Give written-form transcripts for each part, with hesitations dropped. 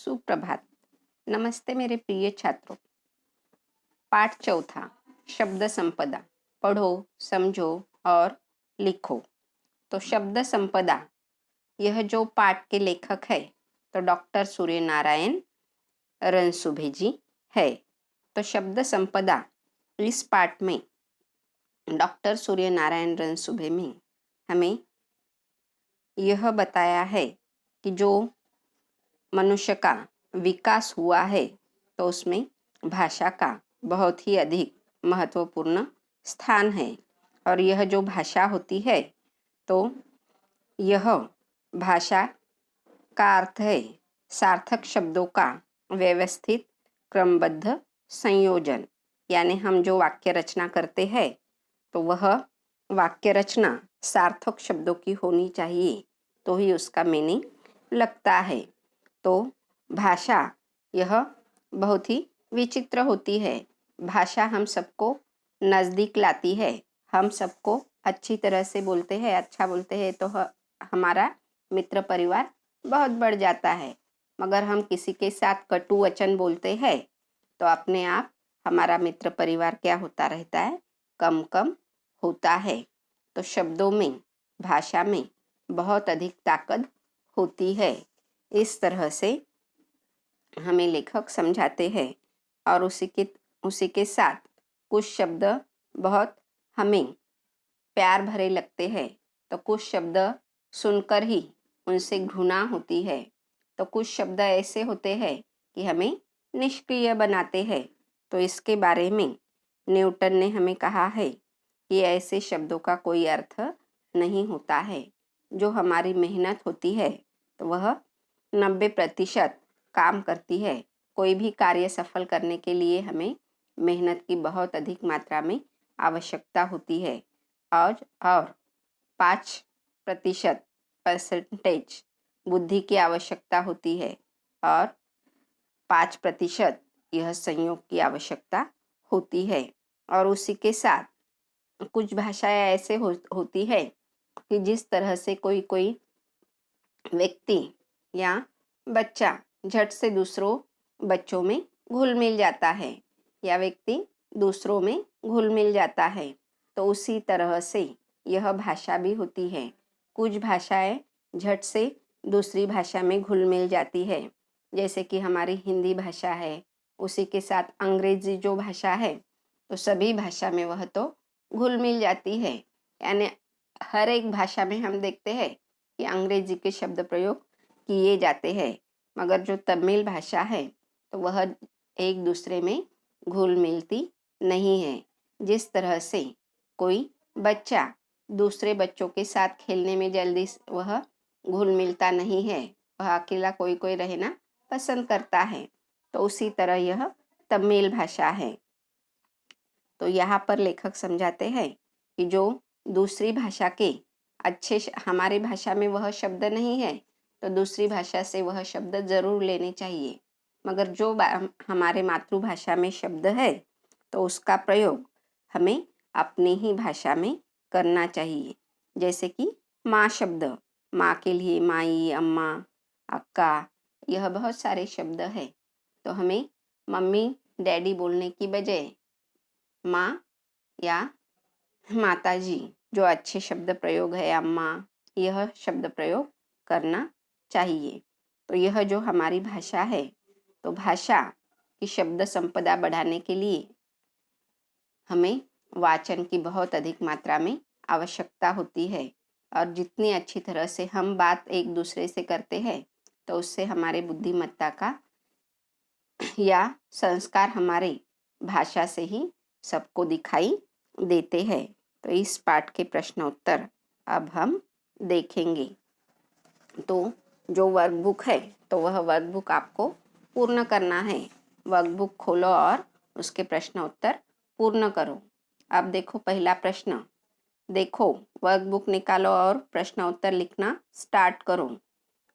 सुप्रभात। नमस्ते मेरे प्रिय छात्रों। पाठ चौथा, शब्द संपदा। पढ़ो, समझो और लिखो। तो शब्द संपदा, यह जो पाठ के लेखक है तो डॉक्टर सूर्य नारायण रणसुभे जी है। तो शब्द संपदा इस पाठ में डॉक्टर सूर्य नारायण रणसुभे में हमें यह बताया है कि जो मनुष्य का विकास हुआ है तो उसमें भाषा का बहुत ही अधिक महत्वपूर्ण स्थान है। और यह जो भाषा होती है तो यह भाषा का अर्थ है सार्थक शब्दों का व्यवस्थित क्रमबद्ध संयोजन। यानी हम जो वाक्य रचना करते हैं तो वह वाक्य रचना सार्थक शब्दों की होनी चाहिए तो ही उसका मीनिंग लगता है। तो भाषा यह बहुत ही विचित्र होती है। भाषा हम सबको नज़दीक लाती है, हम सबको अच्छी तरह से बोलते हैं, अच्छा बोलते हैं तो हमारा मित्र परिवार बहुत बढ़ जाता है। मगर हम किसी के साथ कटु वचन बोलते हैं तो अपने आप हमारा मित्र परिवार क्या होता रहता है, कम कम होता है। तो शब्दों में, भाषा में बहुत अधिक ताकत होती है। इस तरह से हमें लेखक समझाते हैं। और उसी के साथ कुछ शब्द बहुत हमें प्यार भरे लगते हैं तो कुछ शब्द सुनकर ही उनसे घृणा होती है। तो कुछ शब्द ऐसे होते हैं कि हमें निष्क्रिय बनाते हैं। तो इसके बारे में न्यूटन ने हमें कहा है कि ऐसे शब्दों का कोई अर्थ नहीं होता है। जो हमारी मेहनत होती है तो वह 90% काम करती है। कोई भी कार्य सफल करने के लिए हमें मेहनत की बहुत अधिक मात्रा में आवश्यकता होती है। और 5% बुद्धि की आवश्यकता होती है और 5% यह संयोग की आवश्यकता होती है। और उसी के साथ कुछ भाषाएं ऐसे होती है कि जिस तरह से कोई व्यक्ति या बच्चा झट से दूसरों बच्चों में घुल मिल जाता है या व्यक्ति दूसरों में घुल मिल जाता है। तो उसी तरह से यह भाषा भी होती है। कुछ भाषाएं झट से दूसरी भाषा में घुल मिल जाती है, जैसे कि हमारी हिंदी भाषा है, उसी के साथ अंग्रेजी जो भाषा है तो सभी भाषा में वह तो घुल मिल जाती है। यानी हर एक भाषा में हम देखते हैं कि अंग्रेजी के शब्द प्रयोग किए जाते हैं। मगर जो तमिल भाषा है तो वह एक दूसरे में घुल मिलती नहीं है। जिस तरह से कोई बच्चा दूसरे बच्चों के साथ खेलने में जल्दी वह घुल मिलता नहीं है, वह अकेला कोई कोई रहना पसंद करता है। तो उसी तरह यह तमिल भाषा है। तो यहाँ पर लेखक समझाते हैं कि जो दूसरी भाषा के हमारी भाषा में वह शब्द नहीं है तो दूसरी भाषा से वह शब्द जरूर लेने चाहिए। मगर जो हमारे मातृभाषा में शब्द है तो उसका प्रयोग हमें अपनी ही भाषा में करना चाहिए। जैसे कि माँ शब्द, माँ के लिए माई, अम्मा, अक्का, यह बहुत सारे शब्द है। तो हमें मम्मी डैडी बोलने की बजाय माँ या माताजी, जो अच्छे शब्द प्रयोग है, अम्मा, यह शब्द प्रयोग करना चाहिए। तो यह जो हमारी भाषा है तो भाषा की शब्द संपदा बढ़ाने के लिए हमें वाचन की बहुत अधिक मात्रा में आवश्यकता होती है। और जितनी अच्छी तरह से हम बात एक दूसरे से करते हैं तो उससे हमारे बुद्धिमत्ता का या संस्कार हमारे भाषा से ही सबको दिखाई देते हैं। तो इस पाठ के प्रश्न उत्तर अब हम देखेंगे। तो जो वर्कबुक है तो वह वर्कबुक आपको पूर्ण करना है। वर्कबुक खोलो और उसके प्रश्न उत्तर पूर्ण करो। अब देखो पहला प्रश्न, देखो वर्कबुक निकालो और प्रश्न उत्तर लिखना स्टार्ट करो।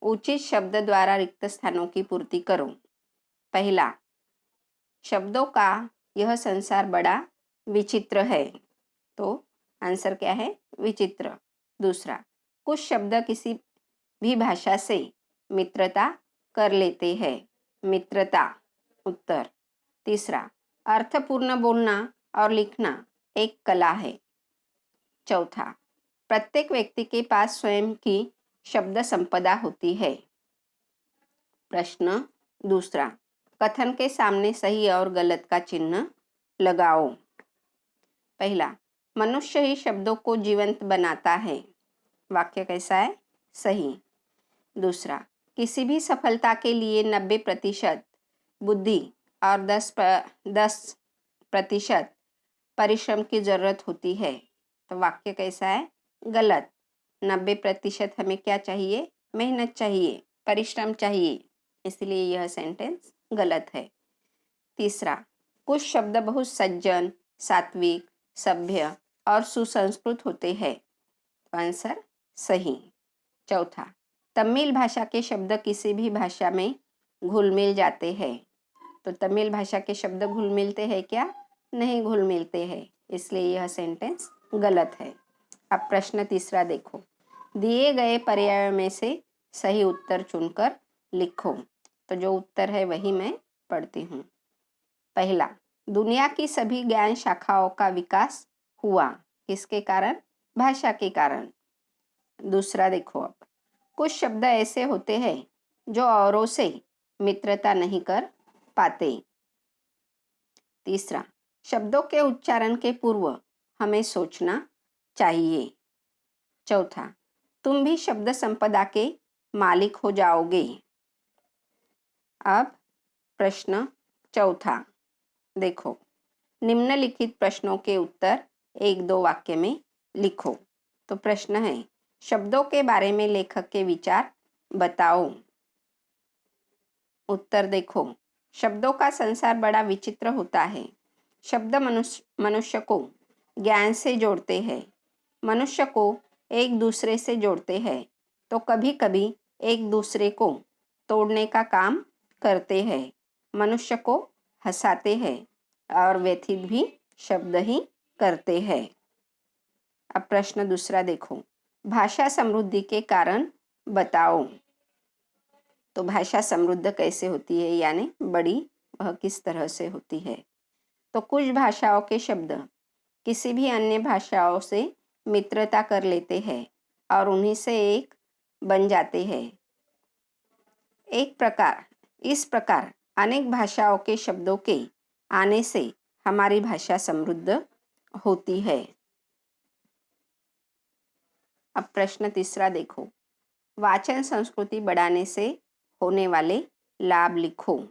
उचित शब्द द्वारा रिक्त स्थानों की पूर्ति करो। पहला, शब्दों का यह संसार बड़ा विचित्र है। तो आंसर क्या है? विचित्र। दूसरा, कुछ शब्द किसी भी भाषा से मित्रता कर लेते हैं। मित्रता। उत्तर। तीसरा, अर्थपूर्ण बोलना और लिखना एक कला है। चौथा, प्रत्येक व्यक्ति के पास स्वयं की शब्द संपदा होती है। प्रश्न दूसरा, कथन के सामने सही और गलत का चिन्ह लगाओ। पहला, मनुष्य ही शब्दों को जीवंत बनाता है। वाक्य कैसा है? सही। दूसरा, किसी भी सफलता के लिए 90% बुद्धि और 10% परिश्रम की जरूरत होती है। तो वाक्य कैसा है? गलत। 90% हमें क्या चाहिए? मेहनत चाहिए, परिश्रम चाहिए, इसलिए यह सेंटेंस गलत है। तीसरा, कुछ शब्द बहुत सज्जन, सात्विक, सभ्य और सुसंस्कृत होते हैं। तो आंसर सही। चौथा, तमिल भाषा के शब्द किसी भी भाषा में घुल मिल जाते हैं। तो तमिल भाषा के शब्द घुल मिलते हैं क्या? नहीं घुल मिलते हैं, इसलिए यह सेंटेंस गलत है। अब प्रश्न तीसरा देखो। दिए गए पर्यायों में से सही उत्तर चुनकर लिखो। तो जो उत्तर है वही मैं पढ़ती हूँ। पहला, दुनिया की सभी ज्ञान शाखाओं का विकास हुआ। किसके कारण? भाषा के कारण। दूसरा देखो, अब कुछ शब्द ऐसे होते हैं जो औरों से मित्रता नहीं कर पाते। तीसरा, शब्दों के उच्चारण के पूर्व हमें सोचना चाहिए। चौथा, तुम भी शब्द संपदा के मालिक हो जाओगे। अब प्रश्न चौथा देखो। निम्नलिखित प्रश्नों के उत्तर 1-2 वाक्य में लिखो। तो प्रश्न है, शब्दों के बारे में लेखक के विचार बताओ। उत्तर देखो। शब्दों का संसार बड़ा विचित्र होता है। शब्द मनुष्य को ज्ञान से जोड़ते हैं, मनुष्य को एक दूसरे से जोड़ते हैं, तो कभी कभी एक दूसरे को तोड़ने का काम करते हैं। मनुष्य को हंसाते हैं और व्यथित भी शब्द ही करते हैं। अब प्रश्न दूसरा देखो। भाषा समृद्धि के कारण बताओ। तो भाषा समृद्ध कैसे होती है, यानी बड़ी वह किस तरह से होती है? तो कुछ भाषाओं के शब्द किसी भी अन्य भाषाओं से मित्रता कर लेते हैं और उन्हीं से एक बन जाते हैं। इस प्रकार अनेक भाषाओं के शब्दों के आने से हमारी भाषा समृद्ध होती है। अब प्रश्न तीसरा देखो। वाचन संस्कृति बढ़ाने से होने वाले लाभ लिखो।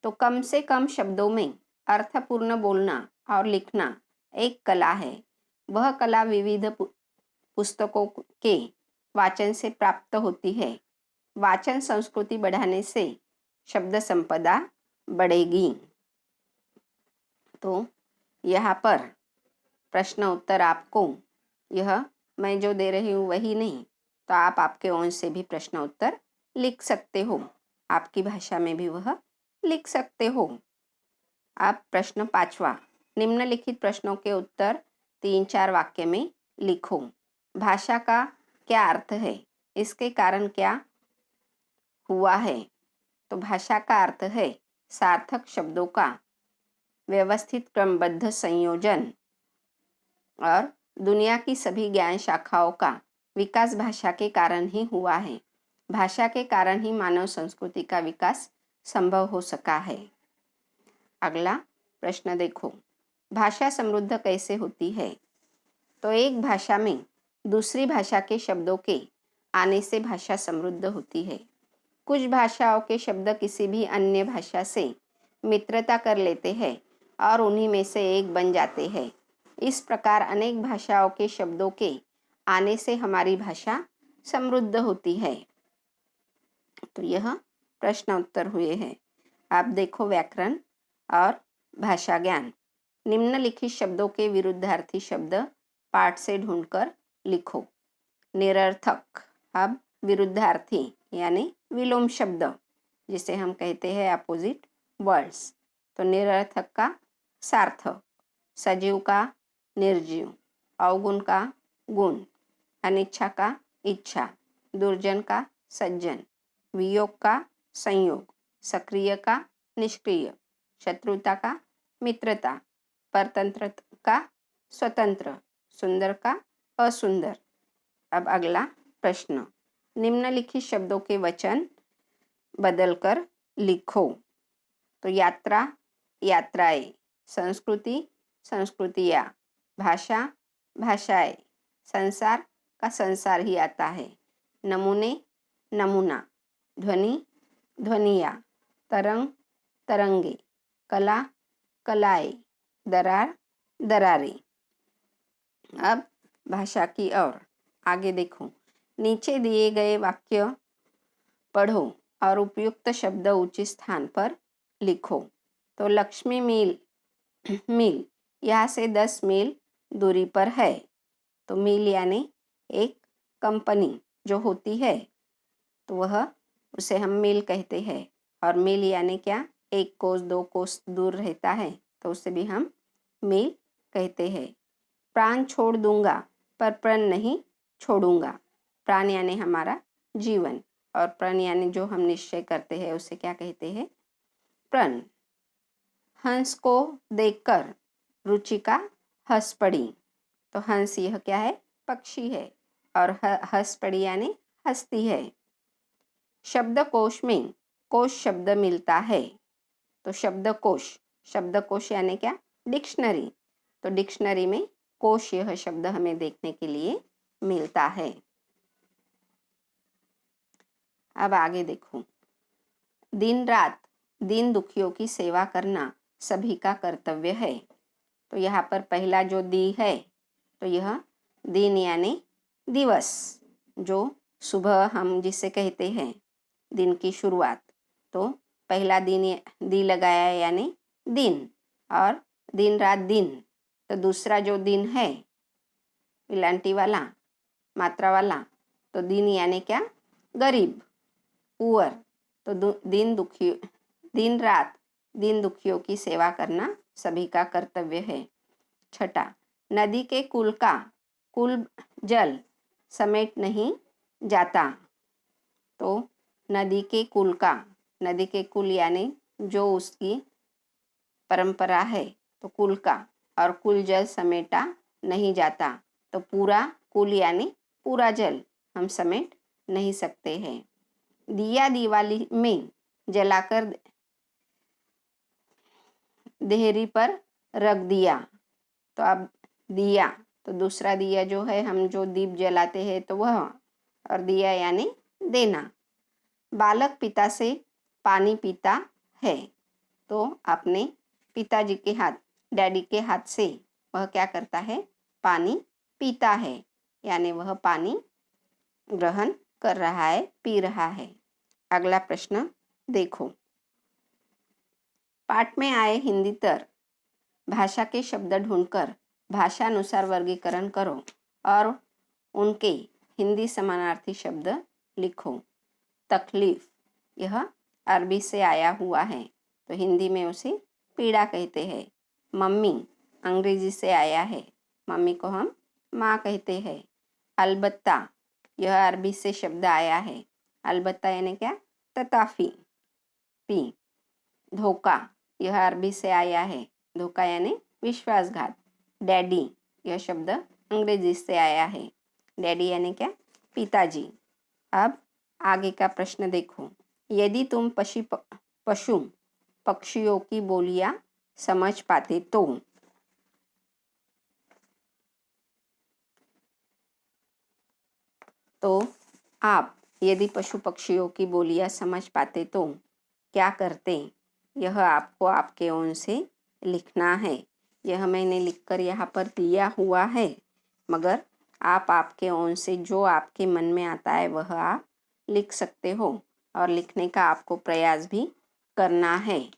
तो कम से कम शब्दों में अर्थपूर्ण बोलना और लिखना एक कला है। वह कला विविध पुस्तकों के वाचन से प्राप्त होती है। वाचन संस्कृति बढ़ाने से शब्द संपदा बढ़ेगी। तो यहाँ पर प्रश्न उत्तर आपको यह मैं जो दे रही हूँ वही नहीं, तो आप आपके ओर से भी प्रश्न उत्तर लिख सकते हो, आपकी भाषा में भी वह लिख सकते हो। अब प्रश्न पांचवा, निम्नलिखित प्रश्नों के उत्तर 3-4 वाक्य में लिखो। भाषा का क्या अर्थ है? इसके कारण क्या हुआ है? तो भाषा का अर्थ है सार्थक शब्दों का व्यवस्थित क्रमबद्ध संयोजन और दुनिया की सभी ज्ञान शाखाओं का विकास भाषा के कारण ही हुआ है। भाषा के कारण ही मानव संस्कृति का विकास संभव हो सका है। अगला प्रश्न देखो। भाषा समृद्ध कैसे होती है? तो एक भाषा में दूसरी भाषा के शब्दों के आने से भाषा समृद्ध होती है। कुछ भाषाओं के शब्द किसी भी अन्य भाषा से मित्रता कर लेते हैं और उन्हीं में से एक बन जाते हैं। इस प्रकार अनेक भाषाओं के शब्दों के आने से हमारी भाषा समृद्ध होती है। तो यह प्रश्न उत्तर हुए हैं। आप देखो व्याकरण और भाषा ज्ञान। निम्नलिखित शब्दों के विरुद्धार्थी शब्द पाठ से ढूंढकर लिखो। निरर्थक। अब विरुद्धार्थी यानी विलोम शब्द जिसे हम कहते हैं अपोजिट वर्ड्स। तो निरर्थक का सार्थक, सजीव का निर्जीव, अवगुण का गुण, अनिच्छा का इच्छा, दुर्जन का सज्जन, वियोग का संयोग, सक्रिय का निष्क्रिय, शत्रुता का मित्रता, परतंत्र का स्वतंत्र, सुंदर का असुंदर। अब अगला प्रश्न, निम्नलिखित शब्दों के वचन बदलकर लिखो। तो यात्रा, यात्राएं, संस्कृति, संस्कृतियाँ, भाषा, भाषाएं, संसार का संसार ही आता है, नमूने, नमूना, ध्वनि, ध्वनिया, तरंग, तरंगे, कला, कलाएं, दरार, दरारें। अब भाषा की ओर आगे देखो। नीचे दिए गए वाक्य पढ़ो और उपयुक्त शब्द उचित स्थान पर लिखो। तो लक्ष्मी मिल, मिल यहाँ से 10 मील दूरी पर है। तो मिल यानी एक कंपनी जो होती है, तो वह उसे हम मिल कहते हैं। और मिल यानी क्या, 1 कोस 2 कोस दूर रहता है, तो उसे भी हम मिल कहते हैं। प्राण छोड़ दूंगा पर प्रण नहीं छोड़ूंगा। प्राण यानी हमारा जीवन, और प्रण यानी जो हम निश्चय करते हैं उसे क्या कहते हैं, प्रण। हंस को देखकर रुचिका हंस पड़ी। तो हंस यह क्या है, पक्षी है, और हंस पड़ी यानी हंसती है। शब्दकोश में कोश शब्द मिलता है। तो शब्दकोश, शब्दकोश यानी क्या, डिक्शनरी। तो डिक्शनरी में कोश यह शब्द हमें देखने के लिए मिलता है। अब आगे देखो। दिन रात दीन दुखियों की सेवा करना सभी का कर्तव्य है। तो यहाँ पर पहला जो दी है, तो यह दिन यानी दिवस, जो सुबह हम जिसे कहते हैं दिन की शुरुआत। तो पहला दिन दी लगाया यानी दिन, और दिन रात दिन। तो दूसरा जो दिन है पिलांटी वाला, मात्रा वाला, तो दिन यानी क्या, गरीब, पुअर। तो दिन रात दिन दुखियों की सेवा करना सभी का कर्तव्य है। छठा, नदी के कुल जल समेट नहीं जाता। तो नदी के कुल यानी जो उसकी परंपरा है, तो कुल का, और कुल जल समेटा नहीं जाता। तो पूरा कुल यानी पूरा जल हम समेट नहीं सकते हैं। दिया दिवाली में जलाकर देहरी पर रख दिया। तो अब दिया, तो दूसरा दिया जो है, हम जो दीप जलाते हैं तो वह, और दिया यानी देना। बालक पिता से पानी पीता है। तो अपने पिताजी के हाथ, डैडी के हाथ से वह क्या करता है, पानी पीता है, यानी वह पानी ग्रहण कर रहा है, पी रहा है। अगला प्रश्न देखो। पाठ में आए हिंदीतर भाषा के शब्द ढूंढकर भाषानुसार वर्गीकरण करो और उनके हिंदी समानार्थी शब्द लिखो। तकलीफ, यह अरबी से आया हुआ है, तो हिंदी में उसे पीड़ा कहते हैं। मम्मी अंग्रेजी से आया है, मम्मी को हम माँ कहते हैं। अलबत्ता, यह अरबी से शब्द आया है, अलबत्ता यानी क्या, तताफी, पी। धोखा, यह अरबी से आया है, धोखा यानी विश्वासघात। डैडी, यह शब्द अंग्रेजी से आया है, डैडी यानी क्या, पिताजी। अब आगे का प्रश्न देखो। यदि तुम पशु पक्षियों की बोलियां समझ पाते तो आप यदि पशु पक्षियों की बोलियां समझ पाते तो क्या करते, यह आपको आपके ओर से लिखना है। यह मैंने लिखकर यहाँ पर दिया हुआ है, मगर आप आपके ओर से जो आपके मन में आता है वह आप लिख सकते हो, और लिखने का आपको प्रयास भी करना है।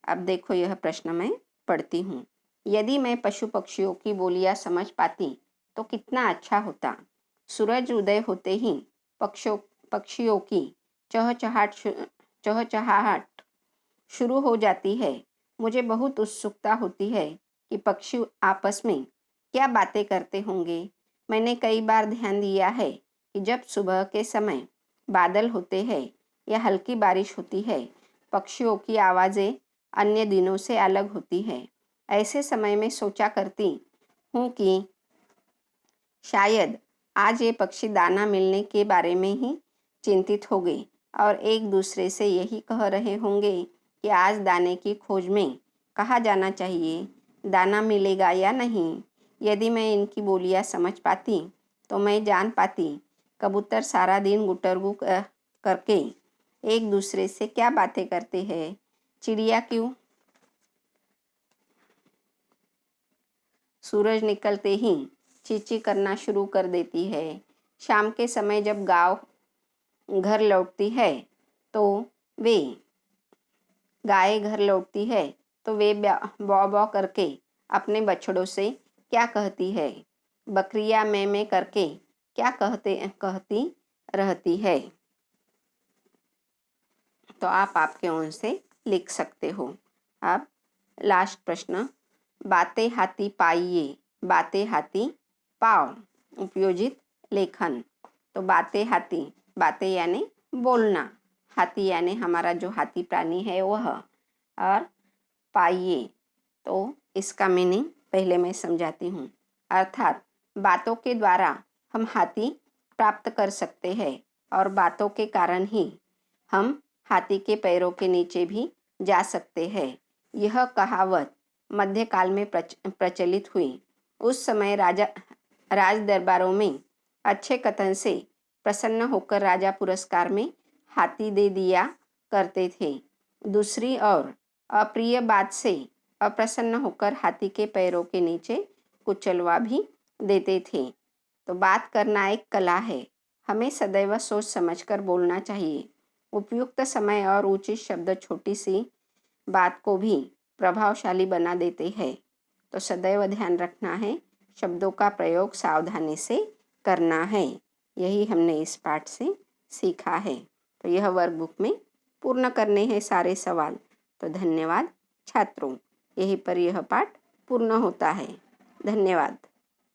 अब देखो, यह प्रश्न मैं पढ़ती हूँ। यदि मैं पशु पक्षियों की बोलियां समझ पाती तो कितना अच्छा होता। सूरज उदय होते ही पक्षियों की चहचहाहट शुरू हो जाती है। मुझे बहुत उत्सुकता होती है कि पक्षी आपस में क्या बातें करते होंगे। मैंने कई बार ध्यान दिया है कि जब सुबह के समय बादल होते हैं या हल्की बारिश होती है। पक्षियों की आवाज़ें अन्य दिनों से अलग होती है। ऐसे समय में सोचा करती हूँ कि शायद आज ये पक्षी दाना मिलने के बारे में ही चिंतित होंगे और एक दूसरे से यही कह रहे होंगे कि आज दाने की खोज में कहाँ जाना चाहिए, दाना मिलेगा या नहीं। यदि मैं इनकी बोलियाँ समझ पाती तो मैं जान पाती कबूतर सारा दिन गुटरगू करके एक दूसरे से क्या बातें करते हैं, चिड़िया क्यों सूरज निकलते ही चींची करना शुरू कर देती है। शाम के समय जब गाय घर लौटती है तो वे बौ बौ करके अपने बछड़ों से क्या कहती है, बकरियां में करके क्या कहती रहती है। तो आप आपके ओर से लिख सकते हो। अब लास्ट प्रश्न, बातें हाथी पाइए, बातें हाथी पाओ। उपयोजित लेखन। तो बातें हाथी, बातें यानी बोलना, हाथी यानी हमारा जो हाथी प्राणी है वह, और पाइए तो इसका मीनिंग पहले मैं समझाती हूँ। अर्थात बातों के द्वारा हम हाथी प्राप्त कर सकते हैं और बातों के कारण ही हम हाथी के पैरों के नीचे भी जा सकते हैं। यह कहावत मध्यकाल में प्रचलित हुई। उस समय राज दरबारों में अच्छे कथन से प्रसन्न होकर राजा पुरस्कार में हाथी दे दिया करते थे। दूसरी ओर अप्रिय बात से अप्रसन्न होकर हाथी के पैरों के नीचे कुचलवा भी देते थे। तो बात करना एक कला है, हमें सदैव सोच समझकर बोलना चाहिए। उपयुक्त समय और उचित शब्द छोटी सी बात को भी प्रभावशाली बना देते हैं। तो सदैव ध्यान रखना है, शब्दों का प्रयोग सावधानी से करना है। यही हमने इस पाठ से सीखा है। तो यह वर्कबुक में पूर्ण करने हैं सारे सवाल। तो धन्यवाद छात्रों, यहीं पर यह पाठ पूर्ण होता है। धन्यवाद।